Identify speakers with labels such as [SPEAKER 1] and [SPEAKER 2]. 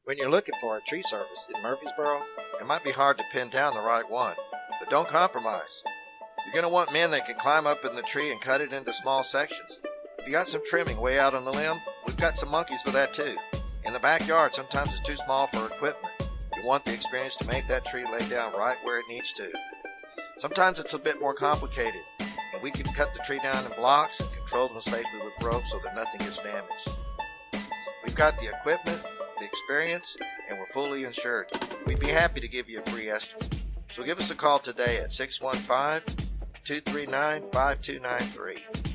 [SPEAKER 1] When you're looking for a tree service in Murfreesboro, it might be hard to pin down the right one, but don't compromise. You're going to want men that can climb up in the tree and cut it into small sections. If you got some trimming way out on the limb, we've got some monkeys for that too. In the backyard, sometimes it's too small for equipment. You want the experience to make that tree lay down right where it needs to. Sometimes it's a bit more complicated, and we can cut the tree down in blocks and control them safely with rope so that nothing gets damaged. We've got the equipment, the experience, and we're fully insured. We'd be happy to give you a free estimate. So give us a call today at 615-239-5293.